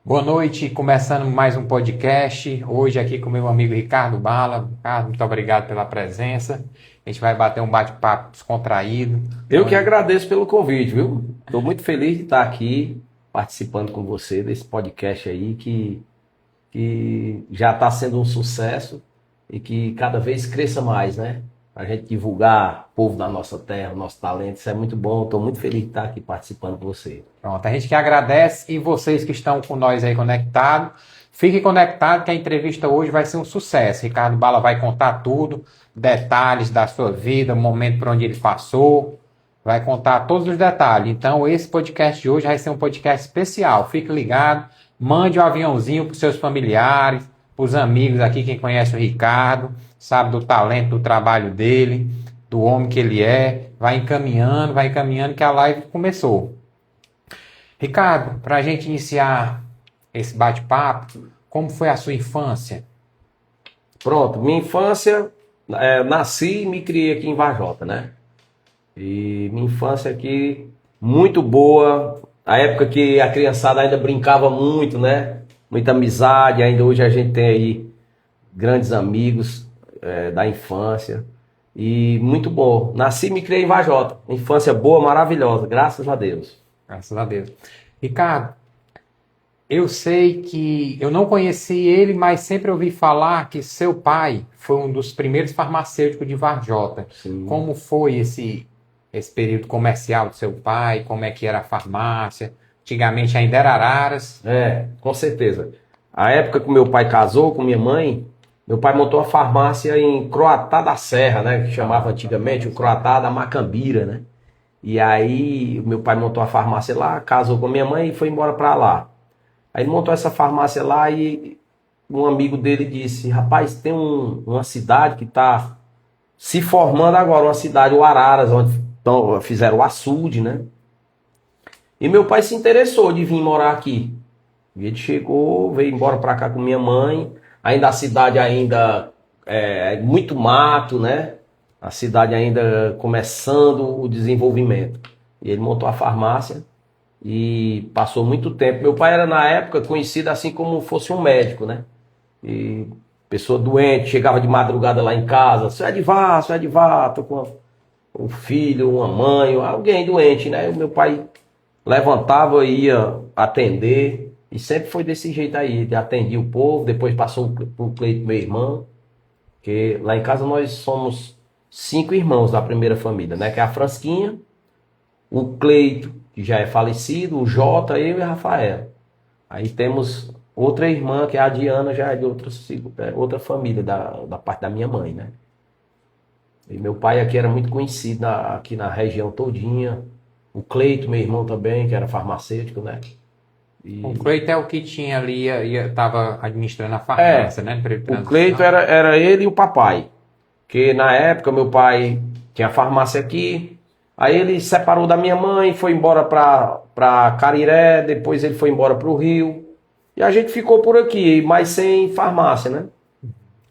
Boa noite, começando mais um podcast. Hoje aqui com meu amigo Ricardo Bala. Ricardo, muito obrigado pela presença. A gente vai bater um bate-papo descontraído. Eu que agradeço pelo convite, viu? Estou muito feliz de estar aqui participando com você desse podcast aí que já está sendo um sucesso e que cada vez cresça mais, né? A gente divulgar o povo da nossa terra, o nosso talento, isso é muito bom. Estou muito feliz de estar aqui participando com você. Pronto, a gente que agradece e vocês que estão com nós aí conectados, fiquem conectados que a entrevista hoje vai ser um sucesso. Ricardo Bala vai contar tudo, detalhes da sua vida, o momento por onde ele passou, vai contar todos os detalhes. Então esse podcast de hoje vai ser um podcast especial. Fique ligado, mande um aviãozinho para os seus familiares, para os amigos aqui, quem conhece o Ricardo, sabe do talento, do trabalho dele, do homem que ele é, vai encaminhando que a live começou. Ricardo, para a gente iniciar esse bate-papo, como foi a sua infância? Pronto, minha infância, nasci e me criei aqui em Varjota, né? E minha infância aqui, muito boa. A época que a criançada ainda brincava muito, né? Muita amizade. Ainda hoje a gente tem aí grandes amigos da infância. E muito bom. Nasci e me criei em Varjota. Infância boa, maravilhosa. Graças a Deus. Graças a Deus. Ricardo, eu sei que eu não conheci ele, mas sempre ouvi falar que seu pai foi um dos primeiros farmacêuticos de Varjota. Sim. Como foi esse período comercial do seu pai? Como é que era a farmácia? Antigamente ainda era Araras. Com certeza. A época que meu pai casou com minha mãe, meu pai montou a farmácia em Croatá da Serra, né? Que chamava antigamente o Croatá da Macambira, né? E aí meu pai montou a farmácia lá, casou com minha mãe e foi embora para lá. Aí ele montou essa farmácia lá e um amigo dele disse: rapaz, tem uma cidade que está se formando agora, uma cidade, o Araras, onde fizeram o açude, né? E meu pai se interessou de vir morar aqui. E ele chegou, veio embora para cá com minha mãe. Ainda a cidade ainda muito mato, né? A cidade ainda começando o desenvolvimento. E ele montou a farmácia e passou muito tempo. Meu pai era na época conhecido assim como fosse um médico, né? E pessoa doente, chegava de madrugada lá em casa: seu Edivar, tô com um filho, uma mãe, alguém doente, né? E o meu pai levantava e ia atender. E sempre foi desse jeito aí, ele atendia o povo, depois passou pro Cleito, meu irmão. Porque lá em casa nós somos 5 irmãos da primeira família, né? Que é a Fransquinha, o Cleito, que já é falecido, o Jota, eu e a Rafaela. Aí temos outra irmã, que é a Diana, já é de outra família, da parte da minha mãe, né? E meu pai aqui era muito conhecido aqui na região todinha. O Cleito, meu irmão também, que era farmacêutico, né? O Cleito é o que tinha ali, estava administrando a farmácia, né? O Cleito era ele e o papai. Que na época meu pai tinha farmácia aqui. Aí ele separou da minha mãe, foi embora para Cariré, depois ele foi embora para o Rio. E a gente ficou por aqui, mas sem farmácia, né?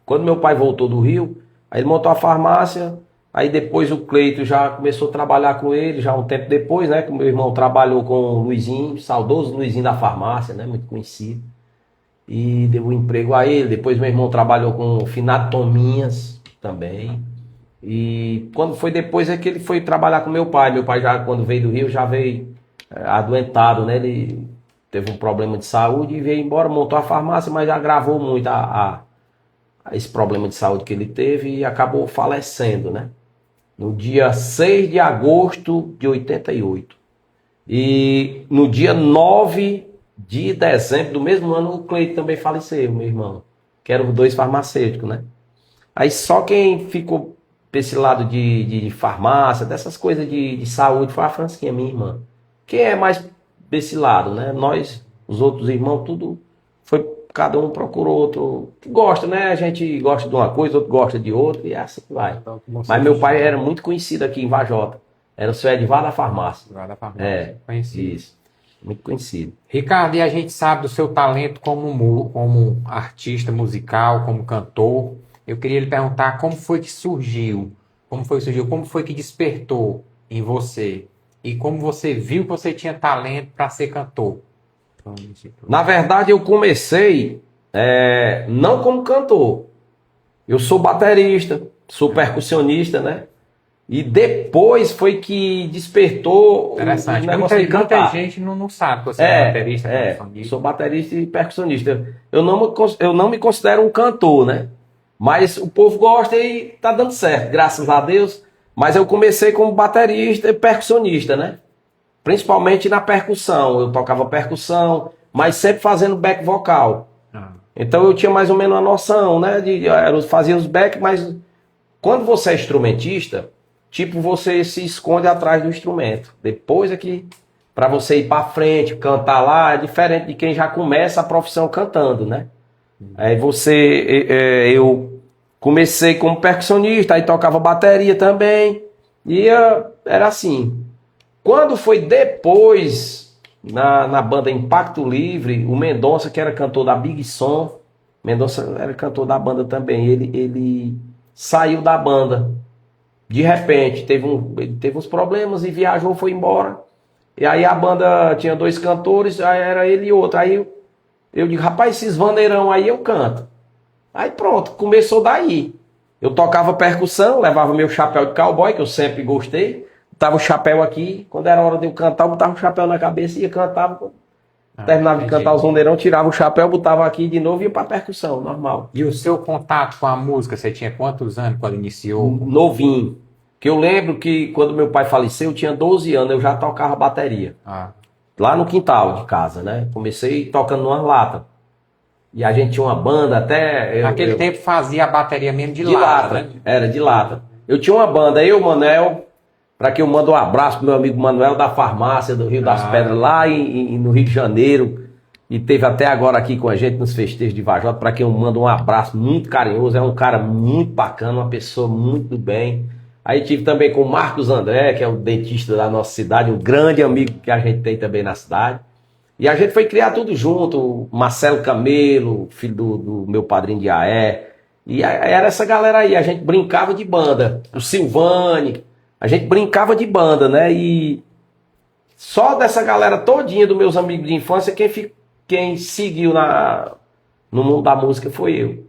Quando meu pai voltou do Rio, aí ele montou a farmácia. Aí depois o Cleito já começou a trabalhar com ele, já um tempo depois, né? Que o meu irmão trabalhou com o Luizinho, saudoso Luizinho da farmácia, né? Muito conhecido. E deu um emprego a ele. Depois meu irmão trabalhou com o finado Tominhas também. E quando foi depois é que ele foi trabalhar com meu pai. Meu pai já, quando veio do Rio, já veio adoentado, né? Ele teve um problema de saúde e veio embora, montou a farmácia, mas agravou muito esse problema de saúde que ele teve e acabou falecendo, né? No dia 6 de agosto de 88. E no dia 9 de dezembro do mesmo ano, o Cleito também faleceu, meu irmão. Que eram os dois farmacêuticos, né? Aí só quem ficou pra esse lado de farmácia, dessas coisas de saúde, foi a Fransquinha, minha irmã. Quem é mais desse lado, né? Nós, os outros irmãos, tudo foi... Cada um procurou outro. Gosta, né? A gente gosta de uma coisa, outro gosta de outra, e é assim que vai. Então, mas meu pai era muito conhecido aqui em Varjota. Era o seu Edivar da farmácia. Edivar da farmácia. Conhecido. Isso. Muito conhecido. Ricardo, e a gente sabe do seu talento como artista musical, como cantor. Eu queria lhe perguntar como foi que surgiu? Como foi que despertou em você? E como você viu que você tinha talento para ser cantor? saxofone. Isso tudo. Na verdade, eu comecei não como cantor. Eu sou baterista, sou percussionista, né? E depois foi que despertou Interessante. o negócio de Muita cantar. gente não sabe que você é baterista, percussionista. Sou baterista e percussionista. Eu não me considero um cantor, né? Mas o povo gosta e tá dando certo, graças a Deus. Mas eu comecei como baterista e percussionista, né? Principalmente na percussão. Eu tocava percussão, mas sempre fazendo back vocal. Então eu tinha mais ou menos uma noção, né? Eu fazia os back, mas quando você é instrumentista, tipo, você se esconde atrás do instrumento. Depois é que, para você ir para frente, cantar lá, é diferente de quem já começa a profissão cantando, né? Aí eu comecei como percussionista, aí tocava bateria também, e era assim. Quando foi depois, na banda Impacto Livre, o Mendonça, que era cantor da Big Som, Mendonça era cantor da banda também, ele saiu da banda. De repente, ele teve uns problemas e viajou, foi embora. E aí a banda tinha 2 cantores, aí era ele e outro. Aí eu digo, rapaz, esses vaneirão aí eu canto. Aí pronto, começou daí. Eu tocava percussão, levava meu chapéu de cowboy, que eu sempre gostei. Botava o chapéu aqui, quando era hora de eu cantar, eu botava o chapéu na cabeça e ia cantar. Terminava de cantar os vaneirão, tirava o chapéu, botava aqui de novo e ia pra percussão, normal. E o seu contato com a música, você tinha quantos anos quando iniciou? Novinho. Que eu lembro que quando meu pai faleceu, eu tinha 12 anos, eu já tocava bateria. Lá no quintal de casa, né? Comecei tocando numa lata. E a gente tinha uma banda até... Naquele tempo fazia a bateria mesmo de lata, lata, né? Era de lata. Eu tinha uma banda, eu, Manuel, para que eu mando um abraço pro meu amigo Manuel da farmácia do Rio das Pedras, lá no Rio de Janeiro. E teve até agora aqui com a gente nos festejos de Vajota, para quem eu mando um abraço muito carinhoso. É um cara muito bacana, uma pessoa muito do bem. Aí tive também com o Marcos André, que é o dentista da nossa cidade, um grande amigo que a gente tem também na cidade. E a gente foi criar tudo junto, o Marcelo Camelo, filho do meu padrinho de Aé. E era essa galera aí, a gente brincava de banda. O Silvane, a gente brincava de banda, né? E só dessa galera todinha dos meus amigos de infância, quem seguiu no mundo da música foi eu.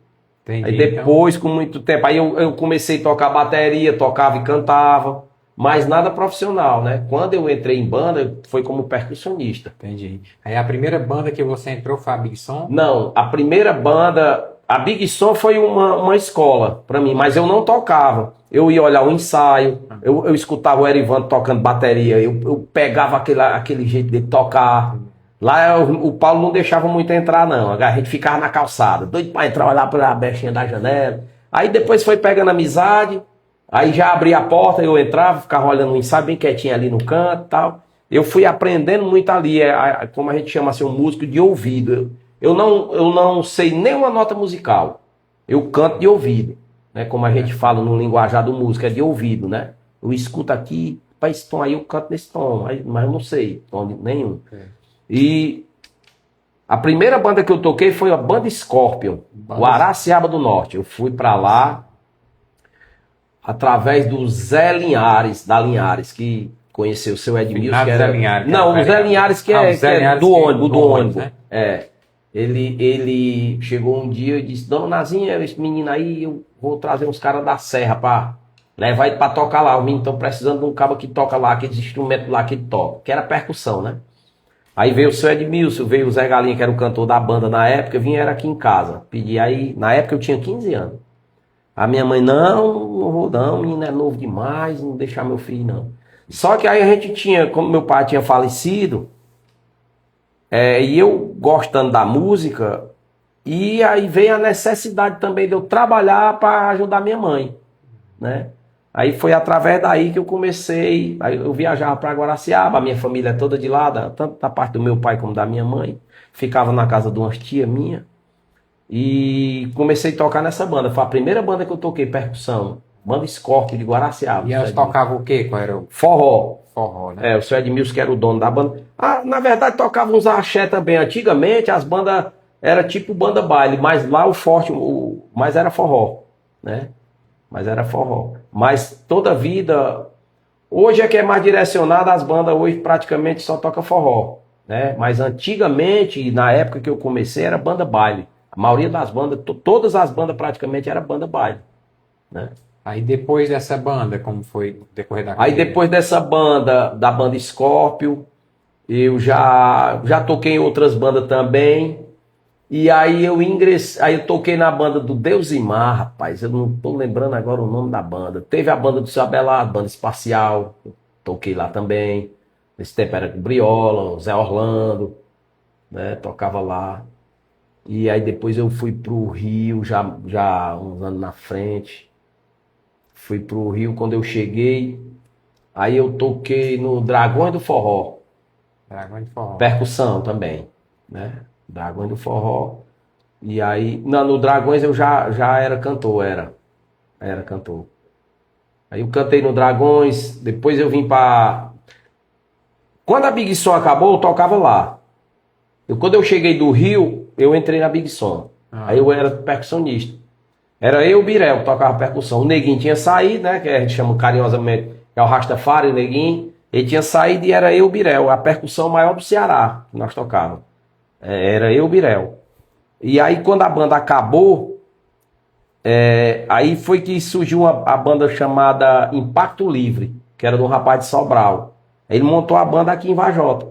Entendi, aí depois, então... com muito tempo, aí eu comecei a tocar bateria, tocava e cantava, mas nada profissional, né? Quando eu entrei em banda, foi como percussionista. Entendi. Aí a primeira banda que você entrou foi a Big Som? Não, a primeira banda, a Big Som foi uma escola para mim, mas eu não tocava. Eu ia olhar o ensaio, eu escutava o Erivan tocando bateria, eu pegava aquele jeito de tocar. Lá o Paulo não deixava muito entrar, não. A gente ficava na calçada, doido pra entrar, olhar pela bechinha da janela. Aí depois foi pegando amizade, aí já abria a porta, eu entrava, ficava olhando o ensaio bem quietinho ali no canto e tal. Eu fui aprendendo muito ali, como a gente chama assim, um músico de ouvido. Eu não sei nenhuma nota musical, eu canto de ouvido, né? Como a gente fala no linguajar do músico, é de ouvido, né? Eu escuto aqui, para esse tom aí eu canto nesse tom, mas eu não sei tom nenhum. E a primeira banda que eu toquei foi a banda Scorpion, o Araciaba do Norte. Eu fui para lá através do Zé Linhares, da Linhares, que conheceu o seu Edmilson. Que era... Zé Linhares, não, o Zé Linhares que é do ônibus. Né? Ele chegou um dia e disse, Dona Nazinha, esse menino aí, eu vou trazer uns caras da serra para levar ele para tocar lá. Os meninos estão precisando de um cabo que toca lá, aqueles instrumentos lá que ele toca, que era percussão, né? Aí veio o seu Edmilson, veio o Zé Galinha, que era o cantor da banda na época, vieram aqui em casa. Pedi aí, na época eu tinha 15 anos. A minha mãe, não vou não, menino é novo demais, não deixar meu filho não. Só que aí a gente tinha, como meu pai tinha falecido, e eu gostando da música, e aí veio a necessidade também de eu trabalhar para ajudar minha mãe, né? Aí foi através daí que eu comecei, aí eu viajava para Guaraciaba, a minha família é toda de lá, tanto da parte do meu pai como da minha mãe. Ficava na casa de umas tia minha e comecei a tocar nessa banda. Foi a primeira banda que eu toquei percussão, banda Scorpio de Guaraciaba. E elas tocavam o quê? Qual era o... Forró. Forró, né? O seu Edmilson que era o dono da banda. Na verdade tocava uns axé também. Antigamente as bandas era tipo banda baile, mas lá o forte, mas era forró, né? Mas era forró. Mas toda a vida... Hoje é que é mais direcionado, as bandas hoje praticamente só toca forró. né? Mas antigamente, na época que eu comecei, era banda baile. A maioria das bandas, todas as bandas praticamente era banda baile, né? Aí depois dessa banda, como foi o decorrer da Aí carreira? depois dessa banda, da banda Scorpio, eu já toquei em outras bandas também. E aí eu ingressei, aí eu toquei na banda do Deus e Mar, rapaz. Eu não tô lembrando agora o nome da banda. Teve a banda do Seu Abelardo, banda Espacial, eu toquei lá também. Nesse tempo era com Briola, o Zé Orlando, né? Tocava lá. E aí depois eu fui pro Rio, já uns anos na frente. Fui pro Rio quando eu cheguei. Aí eu toquei no Dragões do Forró. Dragão de Forró. Percussão também, né? Dragões do Forró. E aí, no Dragões eu já era cantor, era cantor. Aí eu cantei no Dragões, depois eu vim pra... Quando a Big Som acabou, eu tocava lá. Quando eu cheguei do Rio, eu entrei na Big Som. Aí eu era percussionista. Era eu e o Birel que tocava percussão. O Neguinho tinha saído, né? Que a gente chama carinhosamente, que é o Rastafari, o Neguinho. Ele tinha saído e era eu e o Birel, a percussão maior do Ceará, que nós tocávamos. Era eu e o Birel. E aí quando a banda acabou, aí foi que surgiu a banda chamada Impacto Livre, que era de um rapaz de Sobral. Ele montou a banda aqui em Vajota.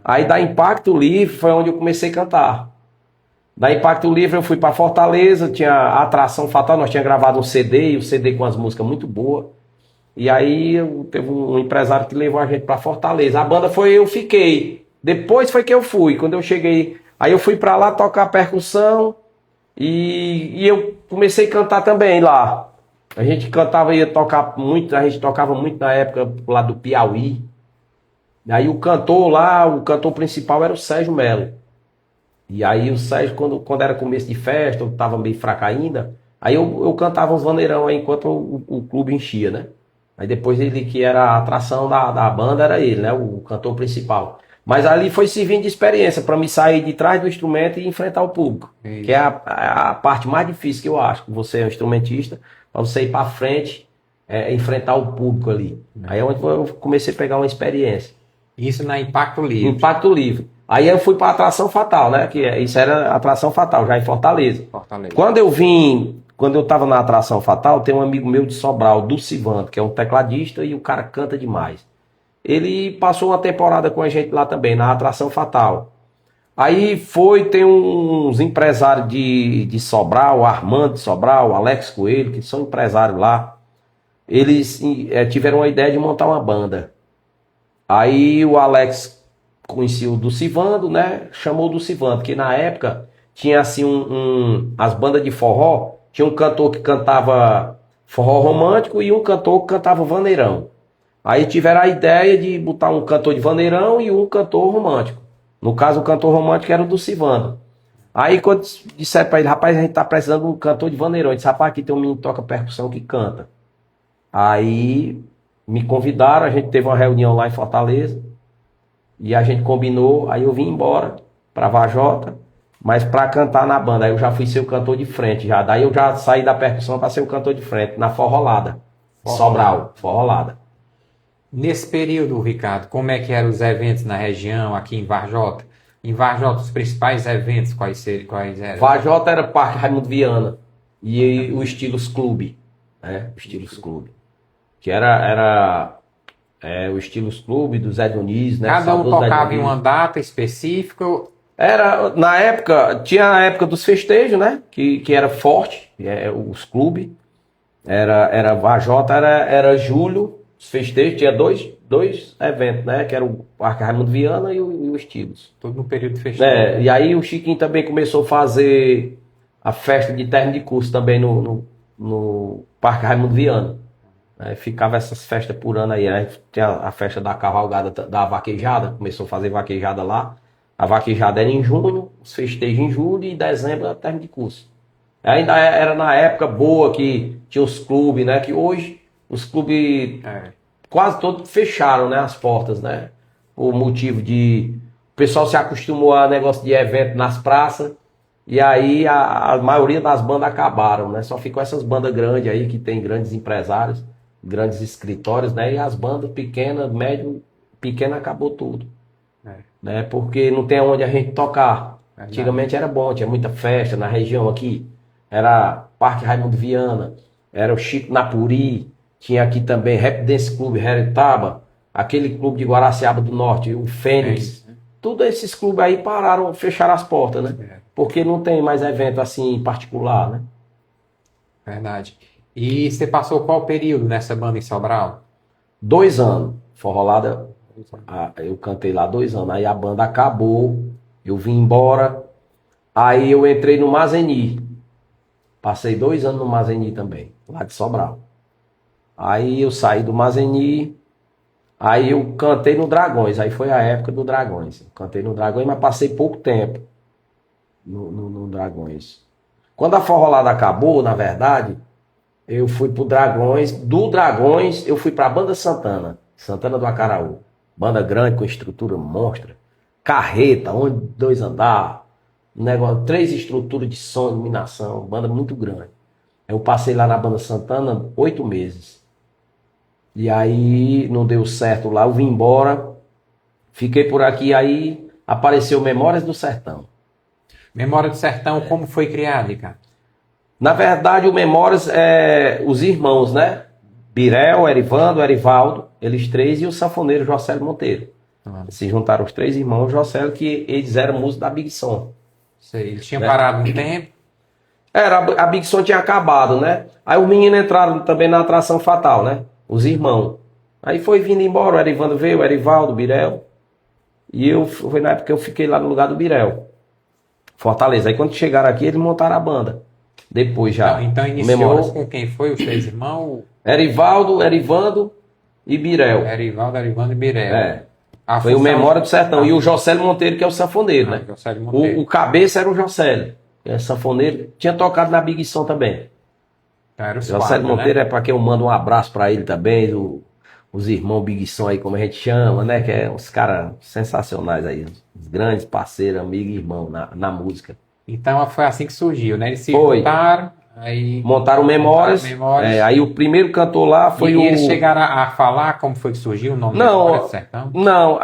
Aí da Impacto Livre foi onde eu comecei a cantar. Da Impacto Livre eu fui para Fortaleza, tinha a Atração Fatal, nós tínhamos gravado um CD, e o CD com as músicas muito boas. E aí teve um empresário que levou a gente para Fortaleza. A banda foi, eu fiquei. Depois foi que eu fui. Quando eu cheguei, aí eu fui para lá tocar percussão e eu comecei a cantar também lá. A gente cantava, ia tocar muito, a gente tocava muito na época lá do Piauí. Aí o cantor lá, o cantor principal era o Sérgio Melo. E aí o Sérgio, quando era começo de festa, eu tava meio fraco ainda, aí eu cantava uns vaneirão aí enquanto o clube enchia, né? Aí depois ele, que era a atração da banda, era ele, né? O cantor principal. Mas ali foi servindo de experiência para me sair de trás do instrumento e enfrentar o público. Isso. Que é a parte mais difícil que eu acho. Você é um instrumentista, para você ir para frente, enfrentar o público ali. Aí é onde eu comecei a pegar uma experiência. Isso na Impacto Livre. Impacto Livre. Aí eu fui para Atração Fatal, né? Isso era Atração Fatal, já em Fortaleza. Quando eu estava na Atração Fatal, tem um amigo meu de Sobral, Dulcivando, que é um tecladista e o cara canta demais. Ele passou uma temporada com a gente lá também, na Atração Fatal. Aí tem uns empresários de Sobral, o Armando de Sobral, o Alex Coelho, que são empresários lá. Eles tiveram a ideia de montar uma banda. Aí o Alex conhecia o Dulcivando, né? Chamou o Dulcivando, que na época tinha assim as bandas de forró, tinha um cantor que cantava forró romântico e um cantor que cantava vaneirão. Aí tiveram a ideia de botar um cantor de vaneirão e um cantor romântico. No caso, o cantor romântico era o Dulcivando. Aí quando disseram pra ele, rapaz, a gente tá precisando de um cantor de vaneirão. Ele disse, rapaz, aqui tem um menino que toca percussão que canta. Aí me convidaram, a gente teve uma reunião lá em Fortaleza. E a gente combinou, aí eu vim embora pra Vajota, mas pra cantar na banda. Aí eu já fui ser o cantor de frente já. Daí eu já saí da percussão pra ser o cantor de frente, na Forrolada. Sobral, Forrolada. Nesse período, Ricardo, como é que eram os eventos na região, aqui em Varjota? Em Varjota, os principais eventos, quais eram? Vajota era Parque Raimundo Viana e o Estilos Clube, né? O Estilos Clube. Que era o Estilos Clube do Zé Dionísio, né? Cada um tocava em uma data específica? Na época, tinha a época dos festejos, né? Que era forte, os clubes. Era Vajota, era julho. Os festejos, tinha dois eventos, né? Que era o Parque Raimundo Viana e o Estilos. Tudo no período de festejo. E aí o Chiquinho também começou a fazer a festa de término de curso também no Parque Raimundo Viana. Ficava essas festas por ano aí. Tinha a festa da cavalgada da vaquejada, começou a fazer vaquejada lá. A vaquejada era em junho, os festejos em julho e dezembro era término de curso. Ainda era na época boa que tinha os clubes, né? Que hoje os clubes quase todos fecharam, né, as portas, né? Por motivo de... O pessoal se acostumou a negócio de evento nas praças. E aí a maioria das bandas acabaram, né? Só ficou essas bandas grandes aí, que tem grandes empresários, grandes escritórios, né? E as bandas pequenas, médio, pequena, acabou tudo. né? Porque não tem onde a gente tocar. Verdade. Antigamente era bom, tinha muita festa na região aqui. Era Parque Raimundo Viana, era o Chico Napuri, tinha aqui também Rap Dance Club Heretaba, aquele clube de Guaraciaba do Norte, o Fênix. Todos esses clubes aí pararam, fecharam as portas, né? Porque não tem mais evento assim particular, né? Verdade. E você passou qual período nessa banda em Sobral? 2 anos. Forrolada, eu cantei lá 2 anos. Aí a banda acabou, eu vim embora. Aí eu entrei no Mazeni. Passei 2 anos no Mazeni também, lá de Sobral. Aí eu saí do Mazeni. Aí eu cantei no Dragões. Aí foi a época do Dragões. Eu cantei no Dragões, mas passei pouco tempo no Dragões. Quando a Forrolada acabou, na verdade, eu fui pro Dragões. Do Dragões, eu fui pra Banda Santana. Santana do Acaraú. Banda grande, com estrutura monstra. Carreta, onde 2 andar. Negócio, 3 estruturas de som, iluminação. Banda muito grande. Eu passei lá na Banda Santana 8 meses. E aí não deu certo lá. Eu vim embora. Fiquei por aqui. Aí apareceu Memórias do Sertão. Memória do Sertão, como foi criado, cara? Na verdade, o Memórias é os irmãos, né? Birel, Erivando, Erivaldo, eles 3 e o sanfoneiro Jocélio Monteiro. Se juntaram os 3 irmãos Jocélio, que eles eram músicos da Big Som. Sei, eles tinham parado um tempo. A Big Som tinha acabado, né? Aí os meninos entraram também na Atração Fatal, né? Os irmãos. Aí foi vindo embora, o Erivando veio, o Erivaldo, o Birel. E foi na época que eu fiquei lá no lugar do Birel. Fortaleza. Aí quando chegaram aqui, eles montaram a banda. Depois já. Então iniciou Memórias. com quem foi? Os 3 irmãos? Erivaldo, Erivando e Birel. Erivaldo, Erivando e Birel. É. A Foi o função- Memória do Sertão. E o Jocélio Monteiro, que é o sanfoneiro, né? Jocélio Monteiro. O cabeça era o Jocélio. Que é sanfoneiro. Tinha tocado na Big Som também. Então, era os Jocélio 4, Monteiro né? é para quem eu mando um abraço para ele também. Os irmãos Big Som aí, como a gente chama, né? Que é uns caras sensacionais aí. Os grandes parceiros, amigos e irmãos na música. Então foi assim que surgiu, né? Eles se Foi. juntaram, aí Montaram Memórias. Memórias. Aí o primeiro cantor lá foi e o... eles chegaram a falar como foi que surgiu o nome Não, Memória do Sertão? Não,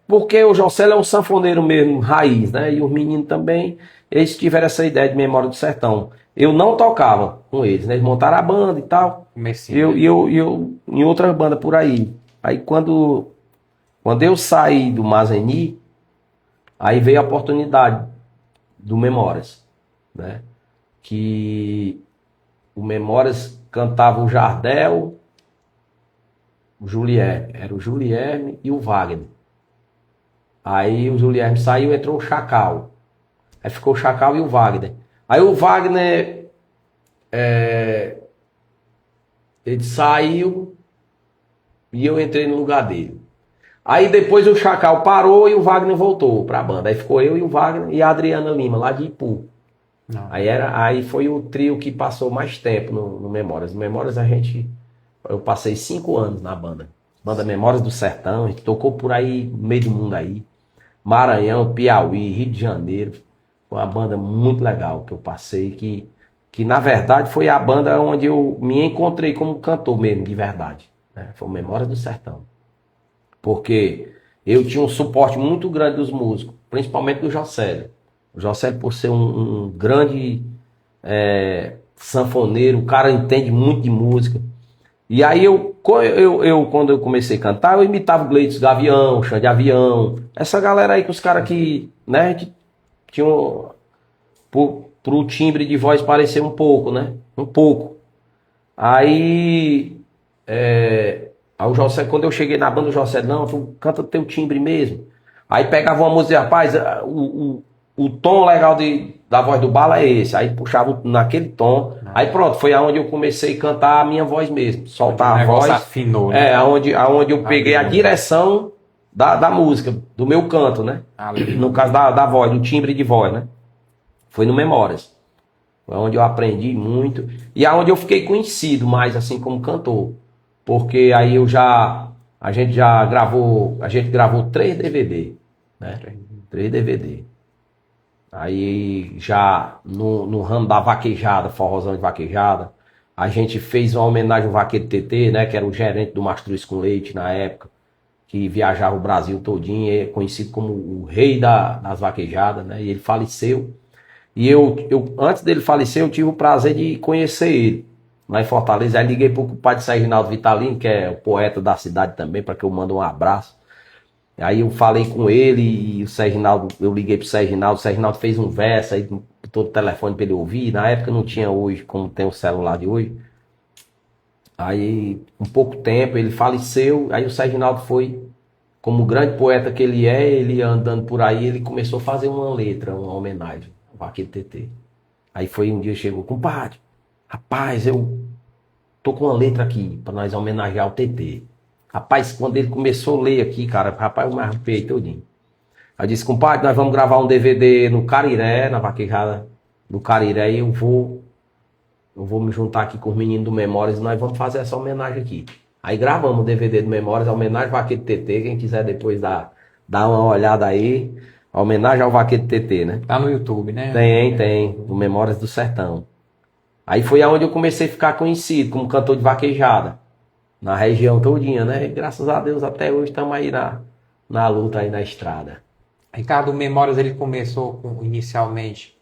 porque o Jocélio é um sanfoneiro mesmo, raiz, né? E os meninos também, eles tiveram essa ideia de Memória do Sertão. Eu não tocava com eles, né? Eles montaram a banda e tal. Comecinho. Eu em outras bandas por aí. Aí quando eu saí do Mazeni, aí veio a oportunidade do Memórias, né? Que o Memórias cantava o Jardel, o Julierme, era o Julierme e o Wagner. Aí o Julierme saiu, entrou o Chacal. Aí ficou o Chacal e o Wagner. Aí o Wagner, ele saiu e eu entrei no lugar dele. Aí depois o Chacal parou e o Wagner voltou pra banda. Aí ficou eu e o Wagner e a Adriana Lima, lá de Ipu. Não. Aí foi o trio que passou mais tempo no Memórias. No Memórias eu passei 5 anos na banda. Banda Memórias do Sertão, a gente tocou por aí, no meio do mundo aí. Maranhão, Piauí, Rio de Janeiro. Foi uma banda muito legal que eu passei, que na verdade foi a banda onde eu me encontrei como cantor mesmo, de verdade. Né? Foi o Memórias do Sertão. Porque eu tinha um suporte muito grande dos músicos, principalmente do Jocélio. O Jocélio, por ser um grande sanfoneiro, o cara entende muito de música. E aí quando eu comecei a cantar, eu imitava o Gleitos Gavião, Xande Avião, essa galera aí que os caras que, né, que tinham pro timbre de voz parecer um pouco, né? Um pouco. Aí o Jocélio, quando eu cheguei na banda do Jocélio, não, tu canta teu timbre mesmo. Aí pegava uma música, rapaz, o tom legal da voz do Bala é esse. Aí puxava naquele tom. Aí pronto, foi aonde eu comecei a cantar a minha voz mesmo. Soltar a voz. Afinou, né? Aonde eu peguei a direção da música, do meu canto, né? No caso da voz, do timbre de voz, né? Foi no Memórias. Foi onde eu aprendi muito. E aonde eu fiquei conhecido mais assim como cantor. Porque aí a gente gravou 3 DVD, né? 3 DVD. Aí já no ramo da vaquejada, forrozão de vaquejada, a gente fez uma homenagem ao Vaqueiro TT, né? Que era o gerente do Mastruz com Leite na época. que viajava o Brasil todinho, é conhecido como o rei das vaquejadas, né? E ele faleceu. E antes dele falecer, eu tive o prazer de conhecer ele lá em Fortaleza. Aí liguei pro pai de Serginaldo Vitalino, que é o poeta da cidade também, para que eu mande um abraço. Aí eu falei com ele e o Serginaldo, eu liguei pro Serginaldo, o Serginaldo fez um verso aí, todo o telefone para ele ouvir. Na época não tinha hoje, como tem o celular de hoje. Aí, um pouco tempo, ele faleceu, aí o Serginaldo foi, como grande poeta que ele é, ele andando por aí, ele começou a fazer uma letra, uma homenagem ao Vaqueiro TT. Aí foi um dia, chegou, compadre, rapaz, eu tô com uma letra aqui, para nós homenagear o TT. Rapaz, quando ele começou a ler aqui, cara, rapaz, eu me arrepiei todinho. Aí disse, compadre, nós vamos gravar um DVD no Cariré, na vaquejada do Cariré, e eu vou me juntar aqui com os meninos do Memórias e nós vamos fazer essa homenagem aqui. Aí gravamos o DVD do Memórias, a homenagem ao Vaqueiro TT, quem quiser depois dar uma olhada aí, a homenagem ao Vaqueiro TT, né? Tá no YouTube, né? Tem, do Memórias do Sertão. Aí foi aonde eu comecei a ficar conhecido como cantor de vaquejada, na região todinha, né? E graças a Deus até hoje estamos aí na luta aí na estrada. Ricardo, o Memórias ele começou inicialmente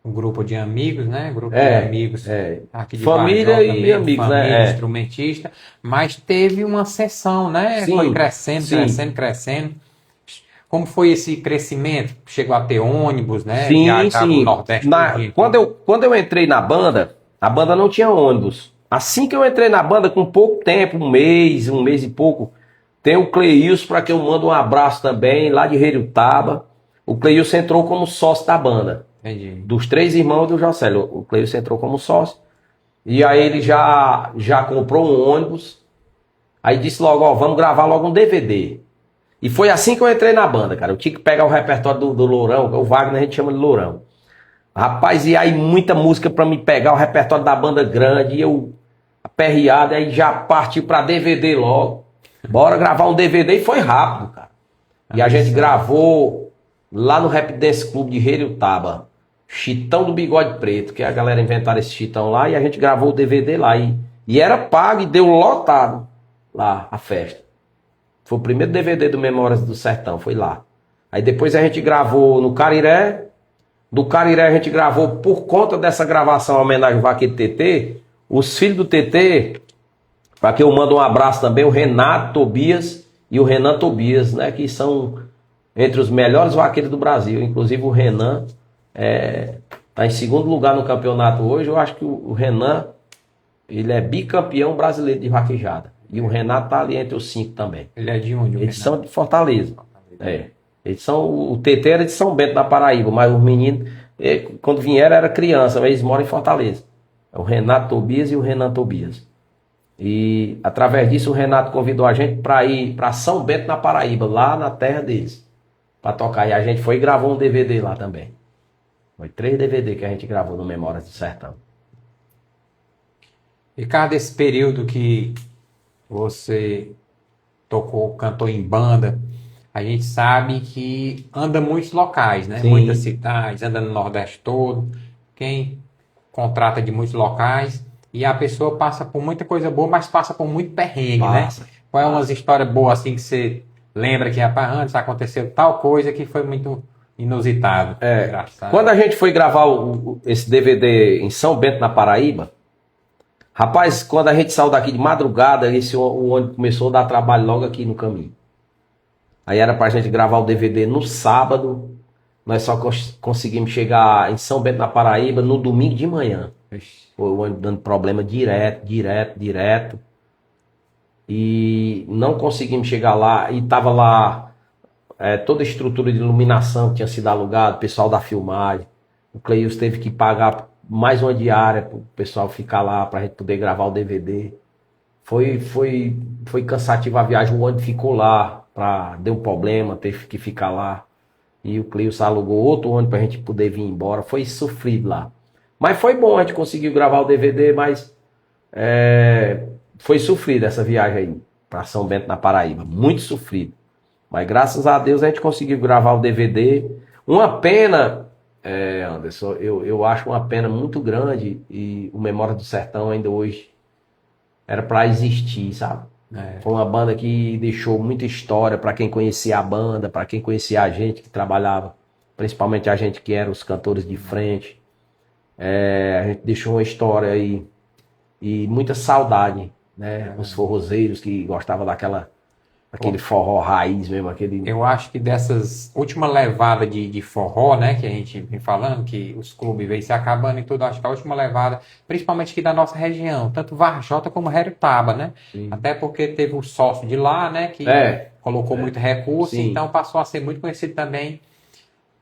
um grupo de amigos, né? Grupo de amigos aqui de família Varjota e também, amigos, família, né? instrumentista, mas teve uma sessão, né? Sim, Foi crescendo, sim. crescendo. Como foi esse crescimento? Chegou a ter ônibus, né? Sim, Viajava sim. o Nordeste todinho. Quando eu entrei na banda, a banda não tinha ônibus. Assim que eu entrei na banda, com pouco tempo, um mês e pouco, tem o Cleilson, para que eu mando um abraço também, lá de Heriutaba. O Cleilson entrou como sócio da banda. Entendi. Dos 3 irmãos do Jocélio. O Cleilson entrou como sócio. E aí ele já comprou um ônibus. Aí disse logo, ó, vamos gravar logo um DVD. E foi assim que eu entrei na banda, cara. Eu tinha que pegar o repertório do Lourão, o Wagner a gente chama de Lourão. Rapaz, e aí muita música pra me pegar o repertório da banda grande, e eu aperreado, aí já partiu pra DVD logo. Bora gravar um DVD, e foi rápido, cara. E a gente gravou lá no Rap Dance Club de Heriutaba, Chitão do Bigode Preto, que a galera inventaram esse chitão lá, e a gente gravou o DVD lá. E era pago e deu lotado lá a festa. Foi o primeiro DVD do Memórias do Sertão, foi lá. Aí depois a gente gravou no Cariré. Do Cariré a gente gravou, por conta dessa gravação, a homenagem ao Vaqueiro TT, os filhos do TT, para que eu mando um abraço também, o Renato Tobias e o Renan Tobias, né, que são entre os melhores vaqueiros do Brasil. Inclusive o Renan está em segundo lugar no campeonato hoje. Eu acho que o Renan, ele é bicampeão brasileiro de vaquejada. E o Renato tá ali entre os 5 também. Ele é de onde? Eles são de Fortaleza. Eles são, o TT era de São Bento, na Paraíba, mas os meninos, quando vieram, era criança, mas eles moram em Fortaleza. É o Renato Tobias e o Renan Tobias. E através disso o Renato convidou a gente para ir para São Bento, na Paraíba, lá na terra deles, para tocar. E a gente foi e gravou um DVD lá também. Foi 3 DVD que a gente gravou no Memórias do Sertão. Ricardo, esse período que você cantou em banda, a gente sabe que anda muitos locais, né? Sim. Muitas cidades, anda no Nordeste todo. Quem contrata de muitos locais e a pessoa passa por muita coisa boa, mas passa por muito perrengue, né? Qual é umas histórias boas assim que você lembra que, rapaz, antes aconteceu tal coisa que foi muito inusitado. Engraçado. Quando a gente foi gravar esse DVD em São Bento, na Paraíba, rapaz, quando a gente saiu daqui de madrugada, o ônibus começou a dar trabalho logo aqui no caminho. Aí era pra gente gravar o DVD no sábado, nós só conseguimos chegar em São Bento, na Paraíba, no domingo de manhã. Foi o ônibus dando problema direto. E não conseguimos chegar lá, e tava lá toda a estrutura de iluminação que tinha sido alugada, o pessoal da filmagem. O Cleilson teve que pagar mais uma diária para o pessoal ficar lá, para a gente poder gravar o DVD. Foi cansativo a viagem, o ônibus ficou lá, deu um problema, teve que ficar lá. E o Cleilson alugou outro ônibus para a gente poder vir embora. Foi sofrido lá. Mas foi bom, a gente conseguiu gravar o DVD, mas foi sofrido essa viagem aí para São Bento, na Paraíba. Muito sofrido. Mas graças a Deus a gente conseguiu gravar o DVD. Uma pena, Anderson, eu acho uma pena muito grande, e o Memória do Sertão ainda hoje era para existir, sabe? Foi uma banda que deixou muita história para quem conhecia a banda, para quem conhecia a gente que trabalhava, principalmente a gente que era os cantores de frente. A gente deixou uma história aí e muita saudade, né? Os forrozeiros que gostavam aquele forró raiz mesmo, aquele... Eu acho que dessas última levada de forró, né, que a gente vem falando, que os clubes vêm se acabando e tudo, acho que a última levada, principalmente aqui da nossa região, tanto Varjota como Herutaba, né? Sim. Até porque teve o sócio de lá, né, que colocou muito recurso, Sim. então passou a ser muito conhecido também,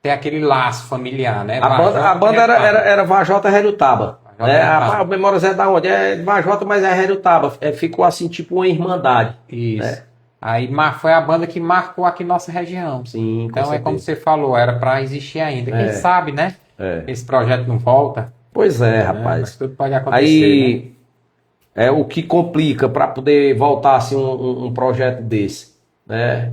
ter aquele laço familiar, né? A banda era Varjota Herutaba. A memória é da onde? É Varjota, mas é Herutaba. Ficou assim, tipo uma irmandade. Isso. Né? Aí foi a banda que marcou aqui nossa região. Sim, então é como você falou, era para existir ainda. Quem sabe, né? Esse projeto não volta. Pois é, rapaz. Mas tudo pode acontecer. Aí é o que complica para poder voltar assim, um projeto desse, né?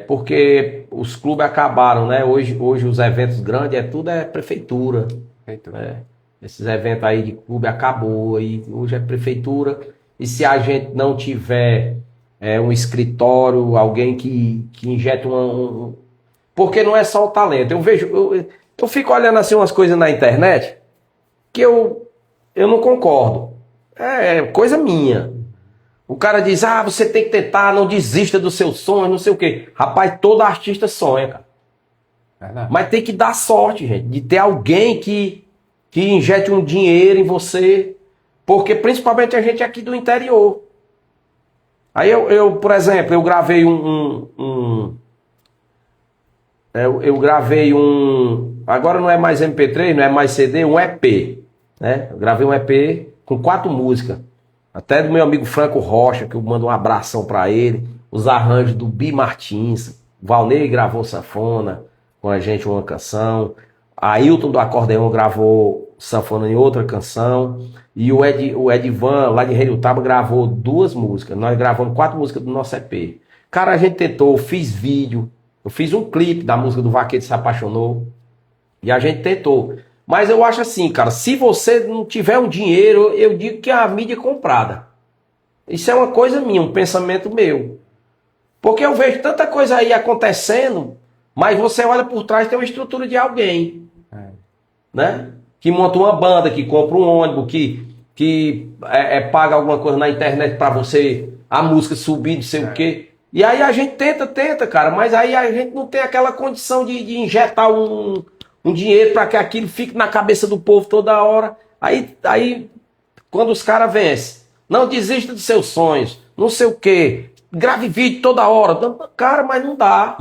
Porque os clubes acabaram, né? Hoje os eventos grandes tudo é prefeitura. Esses eventos aí de clube acabou, aí hoje é prefeitura. E se a gente não tiver um escritório, alguém que injeta porque não é só o talento. Eu fico olhando assim umas coisas na internet que eu não concordo. É coisa minha. O cara diz, você tem que tentar, não desista do seu sonho, não sei o quê. Rapaz, todo artista sonha, cara. Mas tem que dar sorte, gente, de ter alguém que injete um dinheiro em você. Porque principalmente a gente aqui do interior. Aí eu por exemplo, eu gravei eu gravei agora não é mais MP3, não é mais CD, um EP, né? Eu gravei um EP com 4 músicas, até do meu amigo Franco Rocha, que eu mando um abração pra ele, os arranjos do Bi Martins, Valnei gravou sanfona com a gente uma canção, Ailton do acordeão gravou sanfona em outra canção, e o Edivan lá de Herutaba gravou 2 músicas. Nós gravamos 4 músicas do nosso EP. Cara, a gente tentou, fiz vídeo, eu fiz um clipe da música do Vaqueiro Se Apaixonou, e a gente tentou. Mas eu acho assim, cara, se você não tiver um dinheiro, eu digo que a mídia é comprada. Isso é uma coisa minha, um pensamento meu. Porque eu vejo tanta coisa aí acontecendo, mas você olha por trás, tem uma estrutura de alguém, né? Que monta uma banda, que compra um ônibus, que paga alguma coisa na internet pra você, a música subir, não sei o quê. E aí a gente tenta, cara, mas aí a gente não tem aquela condição de injetar um dinheiro para que aquilo fique na cabeça do povo toda hora. Aí quando os caras vencem, não desista dos seus sonhos, não sei o quê, grave vídeo toda hora. Cara, mas não dá.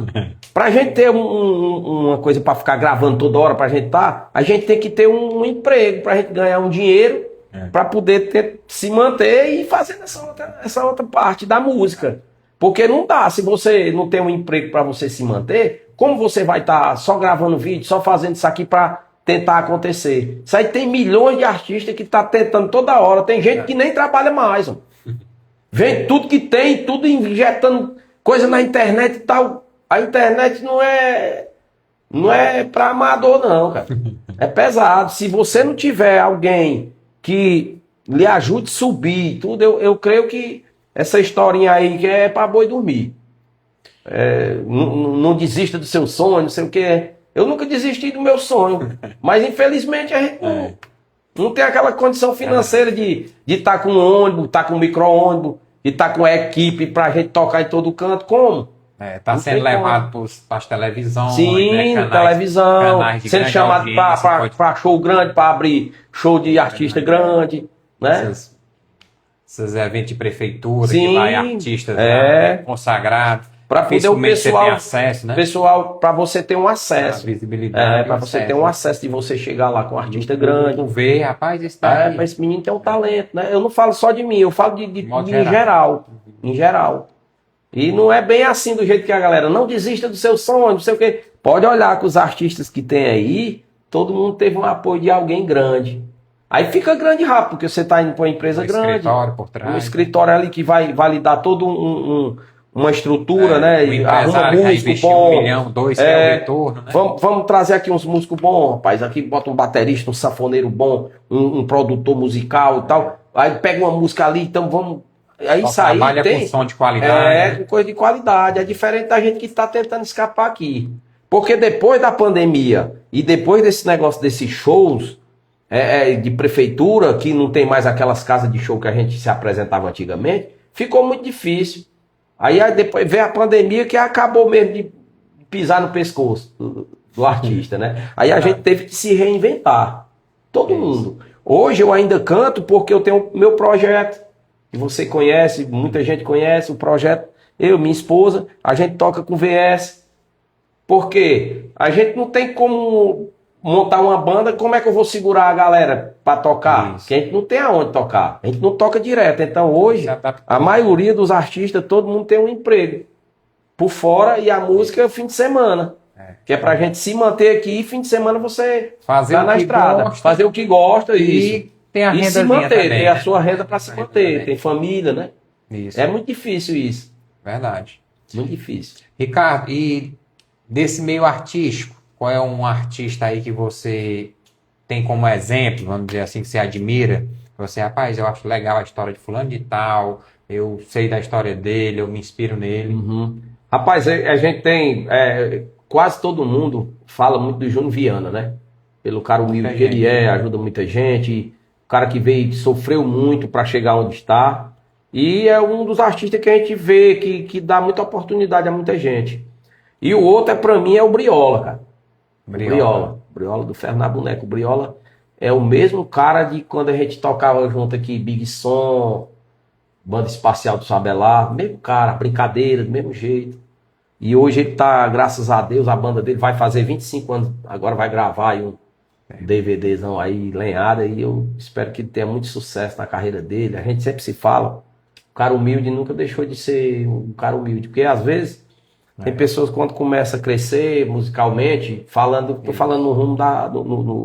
Pra gente ter uma coisa pra ficar gravando toda hora, pra gente a gente tem que ter um emprego, pra gente ganhar um dinheiro, pra poder se manter e fazer essa outra parte da música. Porque não dá, se você não tem um emprego pra você se manter, como você vai estar só gravando vídeo, só fazendo isso aqui pra tentar acontecer? Isso aí tem milhões de artistas que tá tentando toda hora, tem gente que nem trabalha mais, ó. Vem tudo que tem, tudo injetando coisa na internet e tal. A internet não é pra amador não, cara. É pesado. Se você não tiver alguém que lhe ajude a subir tudo, eu creio que essa historinha aí que é pra boi dormir. Não desista do seu sonho, não sei o que. Eu nunca desisti do meu sonho. Mas infelizmente a gente não tem aquela condição financeira de estar com ônibus, estar com micro-ônibus, de estar com a equipe pra gente tocar em todo canto. Como? Tá sendo levado para as televisões. Sim, né? televisão, sendo chamado para show grande, para abrir show de artista grande, né? Esses eventos de prefeitura, sim, que vai artistas consagrados. Para poder o pessoal, ter acesso, né? Pessoal, para você ter um acesso. Visibilidade. Para você ter um acesso de você chegar lá com um artista grande. Ver, rapaz, esse daí. Mas esse menino tem um talento, né? Eu não falo só de mim, eu falo de em geral. Em geral. E não é bem assim do jeito que a galera, não desista do seu sonho, não sei o quê. Pode olhar que os artistas que tem aí, todo mundo teve um apoio de alguém grande. Aí fica grande rápido, porque você está indo para uma empresa grande. Um escritório por trás. Um escritório ali que vai lhe dar todo uma estrutura, né? Um empresário que vai investir bom. 1 milhão, 2 que é o retorno, né? Vamos trazer aqui uns músicos bons, rapaz. Aqui bota um baterista, um sanfoneiro bom, um produtor musical e tal. Aí pega uma música ali, então vamos... Aí Só isso aí trabalha tem. com som de qualidade. Com coisa de qualidade. É diferente da gente que está tentando escapar aqui. Porque depois da pandemia e depois desse negócio desses shows de prefeitura, que não tem mais aquelas casas de show que a gente se apresentava antigamente, ficou muito difícil. Aí depois veio a pandemia que acabou mesmo de pisar no pescoço do artista, né? Aí a gente teve que se reinventar. Todo mundo. Hoje eu ainda canto porque eu tenho meu projeto. Que você conhece, muita gente conhece o projeto. Eu, minha esposa, a gente toca com VS. Porque a gente não tem como montar uma banda, como é que eu vou segurar a galera para tocar? Porque a gente não tem aonde tocar. A gente não toca direto. Então hoje, a maioria dos artistas, todo mundo tem um emprego por fora e a música é fim de semana. Que é pra gente se manter aqui e fim de semana você fazer tá na estrada. Gosta, fazer o que gosta e tem a renda se manter, também, tem a sua renda para se manter, tem família, né? Isso. É muito difícil isso. Verdade. Muito difícil. Ricardo, e desse meio artístico, qual é um artista aí que você tem como exemplo, vamos dizer assim, que você admira? Você, rapaz, eu acho legal a história de fulano de tal, eu sei da história dele, eu me inspiro nele. Rapaz, a gente tem, quase todo mundo fala muito do Júnior Viana, né? Pelo cara humilde que ele ajuda muita gente, o cara que veio, sofreu muito para chegar onde está, e é um dos artistas que a gente vê que dá muita oportunidade a muita gente. E o outro, para mim, é o Briola, cara. Briola do Fernando Boneco. O Briola é o mesmo cara de quando a gente tocava junto aqui, Big Som, Banda Espacial do Sabelar, mesmo cara, brincadeira, do mesmo jeito. E hoje ele tá, graças a Deus, a banda dele vai fazer 25 anos, agora vai gravar aí um DVDzão aí, lenhada, e eu espero que ele tenha muito sucesso na carreira dele. A gente sempre se fala, o cara humilde nunca deixou de ser um cara humilde, porque às vezes tem pessoas quando começa a crescer musicalmente, tô falando no ramo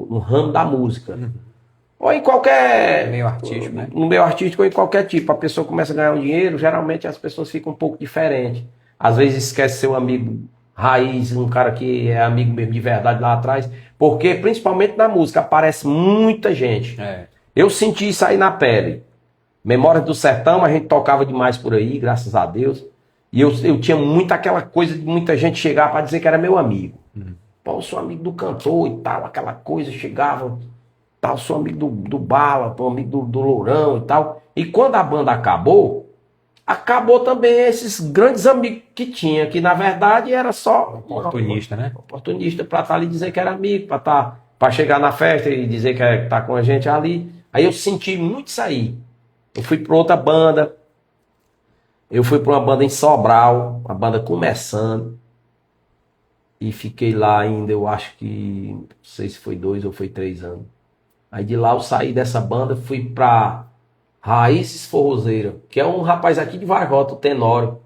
no ramo da música. Ou em qualquer meio artístico, né? No meio artístico ou em qualquer tipo. A pessoa começa a ganhar um dinheiro, geralmente as pessoas ficam um pouco diferentes. Às vezes esquece seu amigo raiz, um cara que é amigo mesmo de verdade lá atrás. Porque, principalmente na música, aparece muita gente. Eu senti isso aí na pele. Memórias do Sertão, a gente tocava demais por aí, graças a Deus. E eu tinha muito aquela coisa de muita gente chegar para dizer que era meu amigo. Pô, eu sou amigo do cantor e tal, aquela coisa, chegava, tal, sou amigo do Bala, sou amigo do Lourão e tal. E quando a banda acabou também esses grandes amigos que tinha, que na verdade era só oportunista, né? Oportunista para estar ali e dizer que era amigo, para chegar na festa e dizer que tá com a gente ali. Aí eu senti muito isso aí. Eu fui para outra banda. Eu fui para uma banda em Sobral, uma banda começando. E fiquei lá ainda, eu acho que, não sei se foi 2 ou foi 3 anos. Aí de lá eu saí dessa banda, fui para Raízes Forrozeira, que é um rapaz aqui de Varjota, o Tenório.